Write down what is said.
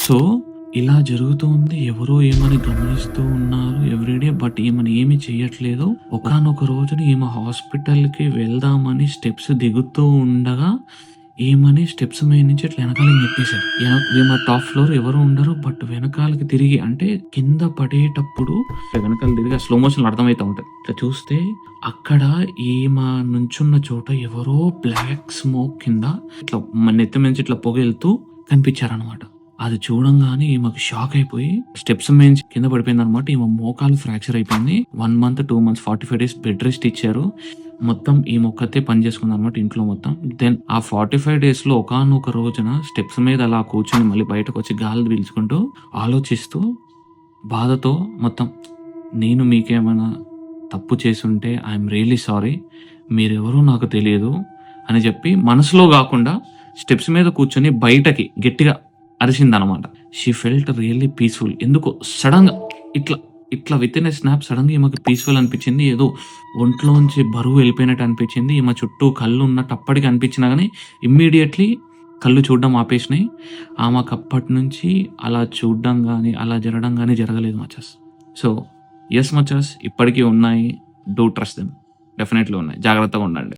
So, ఇలా జరుగుతుంది. ఎవరో ఈమెని గమనిస్తూ ఉన్నారు ఎవ్రీడే. బట్ ఈమెను ఏమి చెయ్యట్లేదు. ఒకానొక రోజున ఈమె హాస్పిటల్‌కి వెళ్దామని స్టెప్స్ దిగుతూ ఉండగా, ఈమెని స్టెప్స్ మీద నుంచి ఇట్లా వెనకాలకి నెట్టేశారు. ఈమె టాప్ ఫ్లోర్ ఎవరు ఉండరు. బట్ వెనకాలకి తిరిగి అంటే కింద పడేటప్పుడు వెనకాల తిరిగి స్లో మోషన్‌లో అర్థమైతా ఉంటది. ఇట్లా చూస్తే అక్కడ ఈమె నుంచున్న చోట ఎవరో బ్లాక్ స్మోక్ కింద ఇట్లా నెత్తి మీద నుంచి ఇట్లా పొగెళ్తూ కనిపించారనమాట. అది చూడంగానే ఈమెకు షాక్ అయిపోయి స్టెప్స్ మీద కింద పడిపోయిందనమాట. ఈమె మోకాలు ఫ్రాక్చర్ అయిపోయింది. 1 month, 2 months, 45 days bed rest ఇచ్చారు. మొత్తం ఈమె ఒక్కతే పని చేసుకుందనమాట ఇంట్లో మొత్తం. దెన్ ఆ 45 డేస్‌లో ఒకానొక రోజున స్టెప్స్ మీద అలా కూర్చొని మళ్ళీ బయటకొచ్చి గాలి పీల్చుకుంటూ, ఆలోచిస్తూ, బాధతో మొత్తం నేను మీకేమైనా తప్పు చేసుంటే ఐయామ్ రియల్లీ సారీ. మీరెవరో నాకు తెలియదు అని చెప్పి మనసులో గాకుండా స్టెప్స్ మీద కూర్చొని బయటకి గట్టిగా అరిసిందనమాట. She felt really peaceful. ఎందుకో సడెన్‌గా ఇట్లా, ఇట్లా వితిన్ ఎ స్నాప్ సడెన్‌గా ఈమెకి పీస్‌ఫుల్ అనిపించింది. ఏదో ఒంట్లోంచి బరువు వెళ్ళిపోయినట్టు అనిపించింది. ఈమె చుట్టూ కళ్ళు ఉన్నట్టు అప్పటికి అనిపించినా గానీ ఇమ్మీడియేట్‌లీ కళ్ళు చూడడం ఆపేసినాయి. ఆమెకప్పటినుంచి అలా చూడడం గానీ, అలా జరగడం గానీ జరగలేదు మచాస్. సో, యెస్ మచాస్ ఇప్పటికి ఉన్నాయి. Do trust them. డెఫినెట్‌లీ ఉన్నాయి. జాగ్రత్తగా ఉండండి.